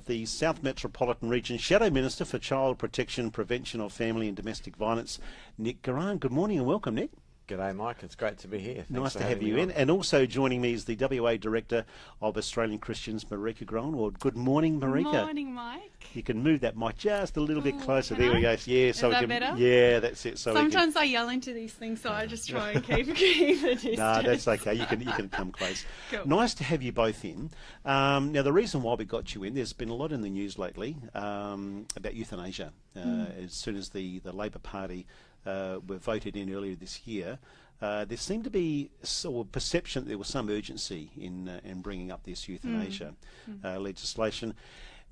the South Metropolitan Region Shadow Minister for Child Protection, Prevention of Family and Domestic Violence, Nick Goiran. Good morning and welcome, Nick. G'day, Mike. It's great to be here. Thanks nice for to have you in. And also joining me is the WA Director of Australian Christians, Maryka Groenewald. Good morning, Maryka. Good morning, Mike. You can move that mic just a little bit closer. There we go. Yeah, so that better? Yeah, that's it. So sometimes I yell into these things, so I just try and keep the distance. No, that's okay. You can come close. Cool. Nice to have you both in. Now, the reason why we got you in, there's been a lot in the news lately about euthanasia. As soon as the Labor Party were voted in earlier this year, there seemed to be sort of perception that there was some urgency in bringing up this euthanasia legislation.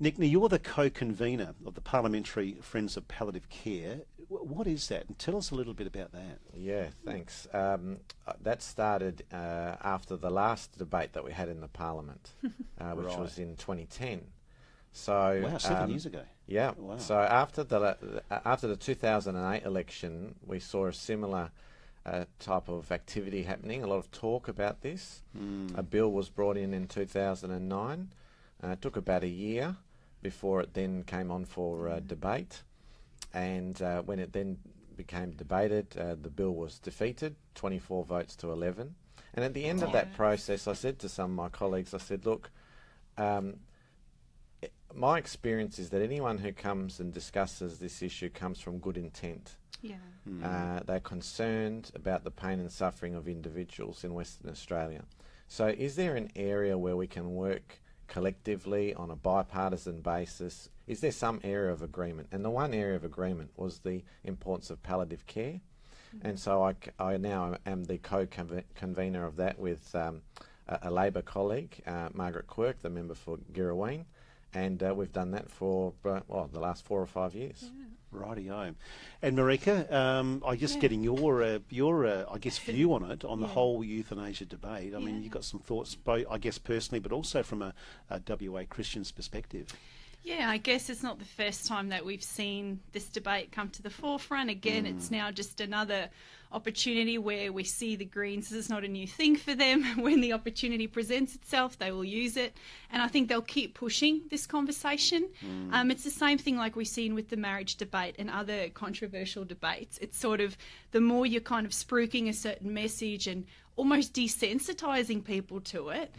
Nick, now you're the co-convener of the Parliamentary Friends of Palliative Care. What is that? And tell us a little bit about that. Yeah, thanks. That started after the last debate that we had in the Parliament, which was in 2010. So wow, 7 years ago. Yeah. Wow. So after the 2008 election, we saw a similar type of activity happening, a lot of talk about this. A bill was brought in 2009. It took about a year before it then came on for debate. And when it then became debated, the bill was defeated, 24 votes to 11. And at the end of that process, I said to some of my colleagues, I said, look, my experience is that anyone who comes and discusses this issue comes from good intent. Yeah. They're concerned about the pain and suffering of individuals in Western Australia. So is there an area where we can work collectively on a bipartisan basis? Is there some area of agreement? And the one area of agreement was the importance of palliative care. And so I now am the co-convener of that with a Labor colleague, Maryka Groenewald, the member for Goiran, and we've done that for the last 4 or 5 years. Yeah. Rightio. And Maryka, I just getting your I guess view on it, on the whole euthanasia debate. I mean, you've got some thoughts, both I guess personally, but also from a WA Christian's perspective. Yeah, I guess it's not the first time that we've seen this debate come to the forefront. Again, it's now just another opportunity where we see the Greens. This is not a new thing for them. When the opportunity presents itself, they will use it. And I think they'll keep pushing this conversation. It's the same thing like we've seen with the marriage debate and other controversial debates. It's sort of the more you're kind of spruiking a certain message and almost desensitizing people to it,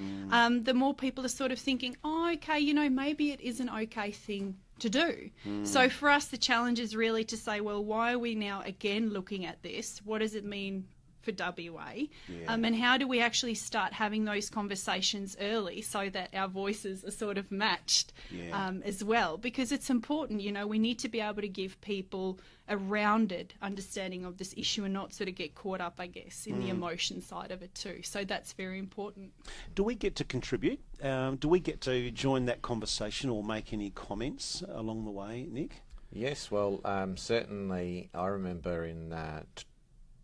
the more people are sort of thinking, oh, okay, you know, maybe it is an okay thing to do. So for us, the challenge is really to say, well, why are we now again looking at this? What does it mean for WA? And how do we actually start having those conversations early so that our voices are sort of matched as well? Because it's important, you know, we need to be able to give people a rounded understanding of this issue and not sort of get caught up, I guess, in the emotion side of it too. So that's very important. Do we get to contribute? Do we get to join that conversation or make any comments along the way, Nick? Yes, well, certainly I remember in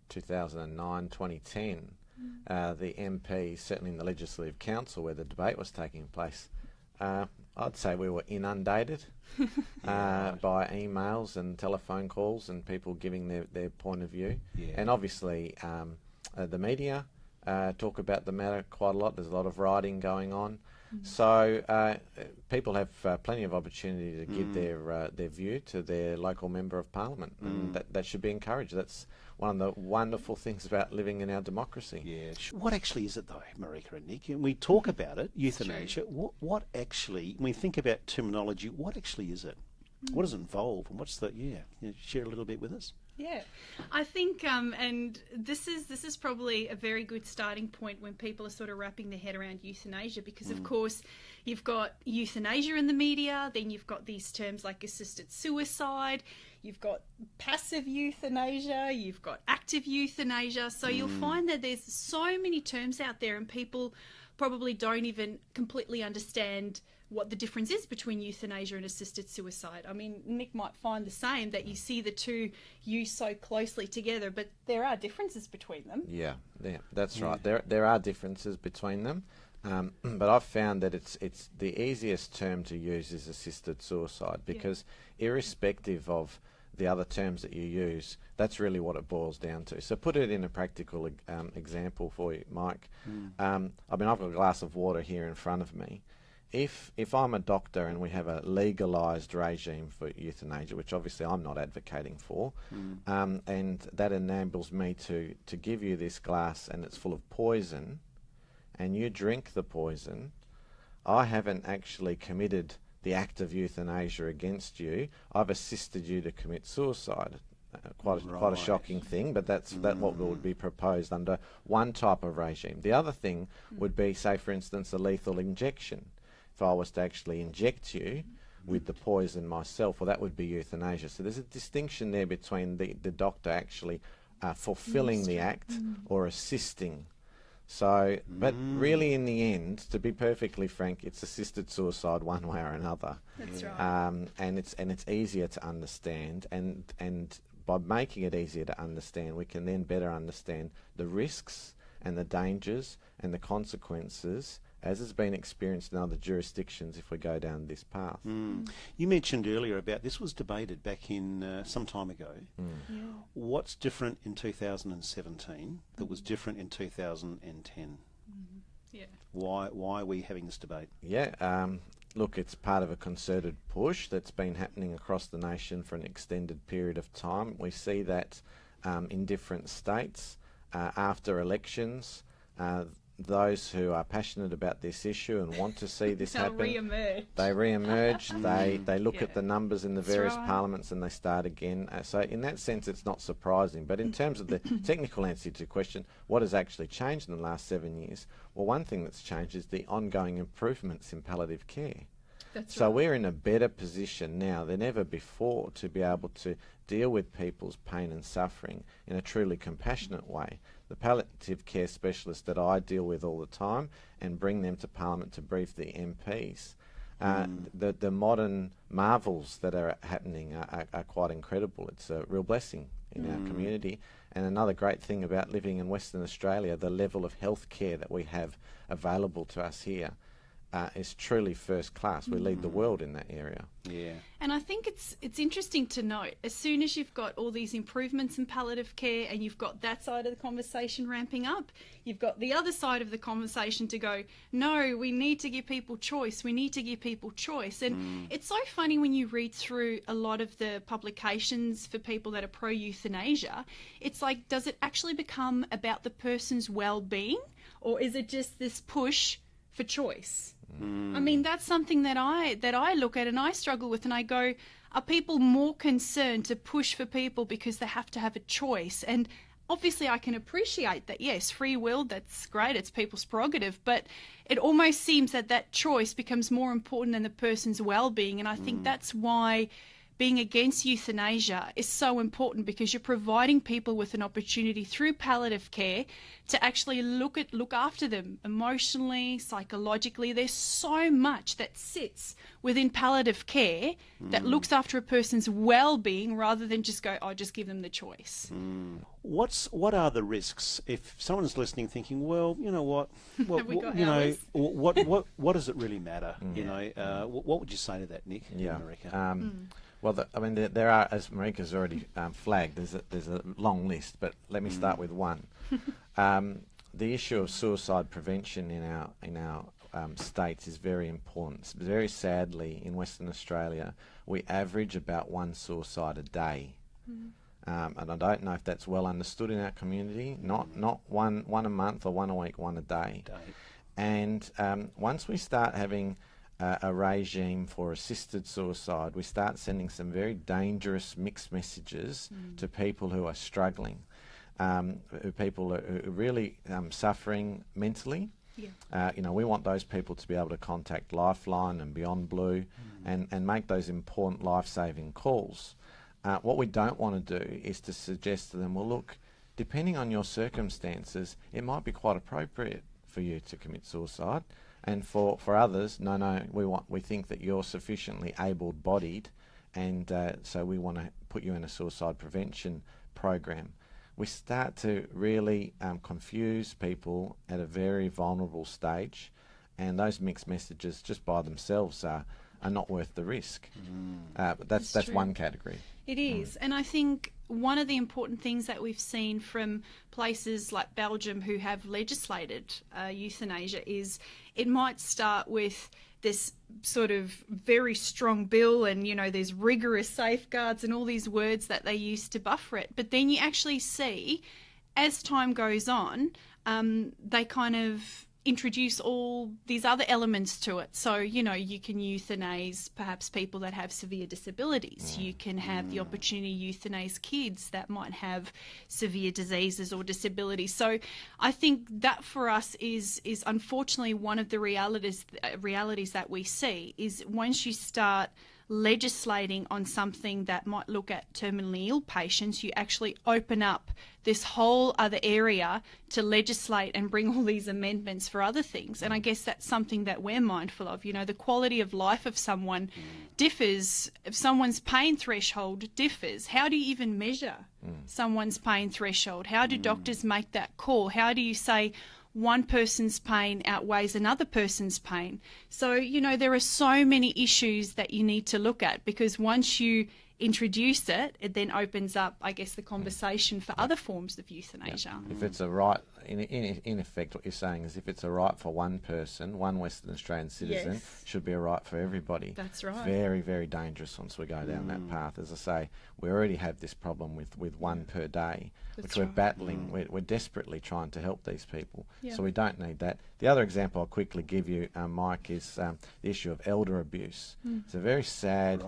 2009, 2010, the MP, certainly in the Legislative Council where the debate was taking place, I'd say we were inundated by emails and telephone calls and people giving their point of view. And obviously the media talk about the matter quite a lot. There's a lot of writing going on. So people have plenty of opportunity to give their view to their local member of parliament, and that should be encouraged. That's one of the wonderful things about living in our democracy. Yeah. What actually is it though, Maryka and Nick? And we talk about it, euthanasia. What actually, when we think about terminology, what actually is it? What does it involve? And what's the, you share a little bit with us? Yeah, I think, and this is probably a very good starting point when people are sort of wrapping their head around euthanasia, because of course you've got euthanasia in the media, then you've got these terms like assisted suicide, you've got passive euthanasia, you've got active euthanasia, so you'll find that there's so many terms out there and people probably don't even completely understand what the difference is between euthanasia and assisted suicide. I mean, Nick might find the same, that you see the two used so closely together, but there are differences between them. Yeah, that's right. There are differences between them, but I've found that it's the easiest term to use is assisted suicide, because irrespective of the other terms that you use, that's really what it boils down to. So put it in a practical example for you, Mike. I mean, I've got a glass of water here in front of me, if I'm a doctor and we have a legalised regime for euthanasia, which obviously I'm not advocating for, and that enables me to give you this glass and it's full of poison, and you drink the poison, I haven't actually committed the act of euthanasia against you. I've assisted you to commit suicide. Quite a shocking thing, but that's what would be proposed under one type of regime. The other thing would be, say, for instance, a lethal injection. If I was to actually inject you with the poison myself, well, that would be euthanasia. So there's a distinction there between the doctor actually fulfilling the act or assisting. So, but really in the end, to be perfectly frank, it's assisted suicide one way or another. That's right. And it's easier to understand, and by making it easier to understand, we can then better understand the risks and the dangers and the consequences as has been experienced in other jurisdictions if we go down this path. You mentioned earlier about this was debated back in some time ago. Yeah. What's different in 2017 that was different in 2010? Yeah. Why are we having this debate? Yeah, look, it's part of a concerted push that's been happening across the nation for an extended period of time. We see that in different states after elections. Those who are passionate about this issue and want to see this happen, they re-emerge. They look at the numbers in the various parliaments and they start again. So in that sense, it's not surprising. But in terms of the technical answer to your question, what has actually changed in the last 7 years? Well, one thing that's changed is the ongoing improvements in palliative care. So we're in a better position now than ever before to be able to deal with people's pain and suffering in a truly compassionate way. The palliative care specialists that I deal with all the time and bring them to Parliament to brief the MPs, the modern marvels that are happening are quite incredible. It's a real blessing in our community. And another great thing about living in Western Australia, the level of health care that we have available to us here is truly first class. We lead the world in that area. Yeah. And I think it's interesting to note, as soon as you've got all these improvements in palliative care and you've got that side of the conversation ramping up, you've got the other side of the conversation to go, no, we need to give people choice. We need to give people choice. And it's so funny when you read through a lot of the publications for people that are pro-euthanasia, it's like, does it actually become about the person's well-being, or is it just this push for choice? I mean, that's something that I look at and I struggle with, and I go, are people more concerned to push for people because they have to have a choice? And obviously I can appreciate that, yes, free will, that's great, it's people's prerogative, but it almost seems that that choice becomes more important than the person's well-being. And I think that's why being against euthanasia is so important, because you're providing people with an opportunity through palliative care to actually look after them emotionally, psychologically. There's so much that sits within palliative care that looks after a person's well-being, rather than just go, just give them the choice. What are the risks if someone's listening, thinking, well, you know what, what does it really matter? You know, what would you say to that, Nick? Yeah, Maryka? Well, I mean, there are, as Maryka's already flagged, there's a long list, but let me start with one. The issue of suicide prevention in our states is very important. Very sadly, in Western Australia, we average about one suicide a day. And I don't know if that's well understood in our community. Not one a month or one a week, one a day. And once we start having a regime for assisted suicide, we start sending some very dangerous mixed messages to people who are struggling, people who are really suffering mentally. You know, we want those people to be able to contact Lifeline and Beyond Blue and make those important life-saving calls. What we don't want to do is to suggest to them, well, look, depending on your circumstances, it might be quite appropriate for you to commit suicide. And for others, no, we think that you're sufficiently able-bodied, and so we want to put you in a suicide prevention program. We start to really confuse people at a very vulnerable stage, and those mixed messages just by themselves are not worth the risk. But that's one category. It is, and I think one of the important things that we've seen from places like Belgium who have legislated euthanasia is it might start with this sort of very strong bill and, there's rigorous safeguards and all these words that they use to buffer it. But then you actually see, as time goes on, they kind of introduce all these other elements to it. So, you can euthanize perhaps people that have severe disabilities. You can have the opportunity to euthanize kids that might have severe diseases or disabilities. So I think that for us is unfortunately one of the realities that we see is once you start legislating on something that might look at terminally ill patients, you actually open up this whole other area to legislate and bring all these amendments for other things. And I guess that's something that we're mindful of. The quality of life of someone differs. If someone's pain threshold differs, how do you even measure someone's pain threshold? How do doctors make that call? How do you say one person's pain outweighs another person's pain? So, there are so many issues that you need to look at, because once you introduce it, it then opens up, I guess, the conversation for other forms of euthanasia. If it's a right, in effect, what you're saying is if it's a right for one person, one Western Australian citizen, should be a right for everybody. That's right. Very, very dangerous once we go down that path. As I say, we already have this problem with one per day, which we're battling. We're desperately trying to help these people. So we don't need that. The other example I'll quickly give you, Mike, is the issue of elder abuse. It's a very sad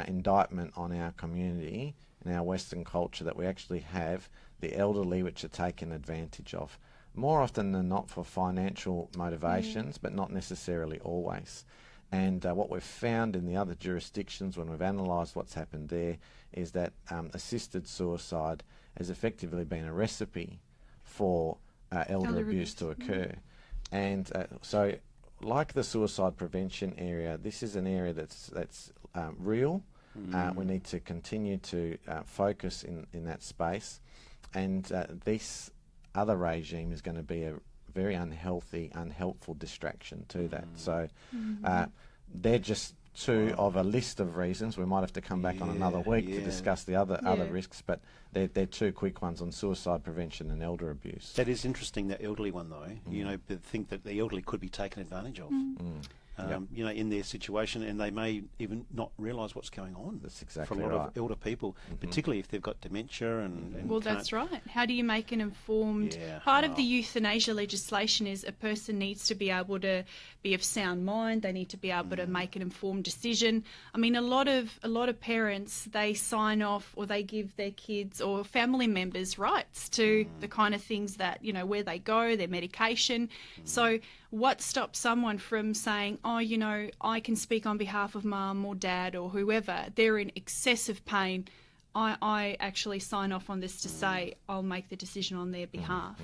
indictment on our community and our Western culture that we actually have the elderly which are taken advantage of. More often than not for financial motivations, but not necessarily always. And what we've found in the other jurisdictions when we've analysed what's happened there is that assisted suicide has effectively been a recipe for elder abuse to occur. And so, like the suicide prevention area, this is an area that's real. We need to continue to focus in that space. And this other regime is going to be a very unhealthy, unhelpful distraction to that. So they're just two of a list of reasons. We might have to come back on another week to discuss the other risks, but they're two quick ones on suicide prevention and elder abuse. That is interesting, that elderly one, though. Think that the elderly could be taken advantage of. In their situation, and they may even not realise what's going on. That's exactly for a lot of elder people, particularly if they've got dementia and well, that's right. How do you make an informed... Part of the euthanasia legislation is a person needs to be able to be of sound mind. They need to be able to make an informed decision. I mean, a lot of parents, they sign off or they give their kids or family members rights to the kind of things that, where they go, their medication. So what stops someone from saying, I can speak on behalf of mum or dad or whoever, they're in excessive pain, I actually sign off on this to say I'll make the decision on their behalf.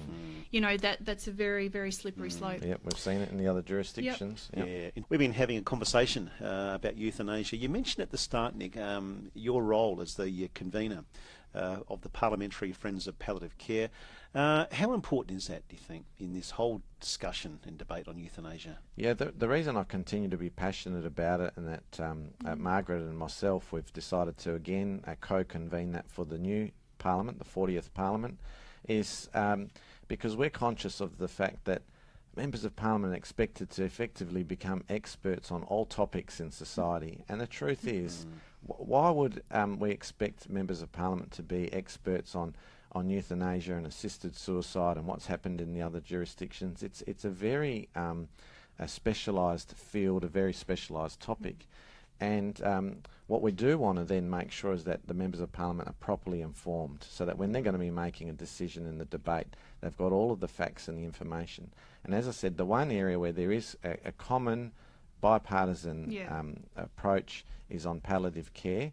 That's a very, very slippery slope. Yep, we've seen it in the other jurisdictions. Yep. Yeah, we've been having a conversation about euthanasia. You mentioned at the start, Nick, your role as the convener of the Parliamentary Friends of Palliative Care. How important is that, do you think, in this whole discussion and debate on euthanasia? Yeah, the reason I continue to be passionate about it, and that Margaret and myself, we've decided to again co-convene that for the new Parliament, the 40th Parliament, is because we're conscious of the fact that members of Parliament are expected to effectively become experts on all topics in society. And the truth is, why would we expect members of Parliament to be experts on euthanasia and assisted suicide and what's happened in the other jurisdictions? It's a very specialised field, a very specialised topic. And what we do want to then make sure is that the members of Parliament are properly informed, so that when they're going to be making a decision in the debate, they've got all of the facts and the information. And as I said, the one area where there is a common bipartisan approach is on palliative care,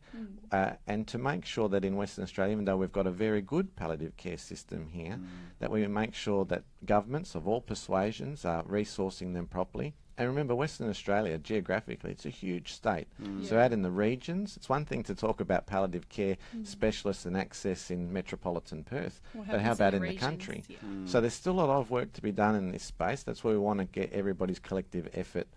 and to make sure that in Western Australia, even though we've got a very good palliative care system here, that we make sure that governments of all persuasions are resourcing them properly. And remember, Western Australia, geographically, it's a huge state. So out in the regions, it's one thing to talk about palliative care specialists and access in metropolitan Perth, but how about in the country? So there's still a lot of work to be done in this space. That's where we want to get everybody's collective effort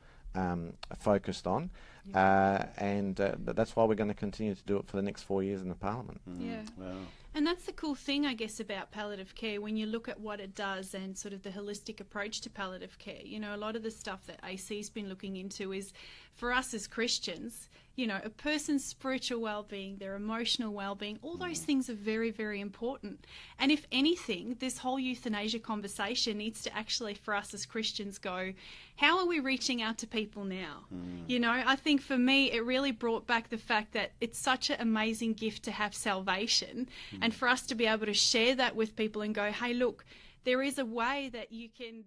focused on. And that's why we're going to continue to do it for the next 4 years in the Parliament. Yeah. Wow. And that's the cool thing, I guess, about palliative care when you look at what it does and sort of the holistic approach to palliative care. You know, a lot of the stuff that AC's been looking into is, for us as Christians, you know, a person's spiritual well-being, their emotional well-being, all those things are very, very important. And if anything, this whole euthanasia conversation needs to actually, for us as Christians, go, how are we reaching out to people now? You know, I think for me, it really brought back the fact that it's such an amazing gift to have salvation, and for us to be able to share that with people and go, hey, look, there is a way that you can...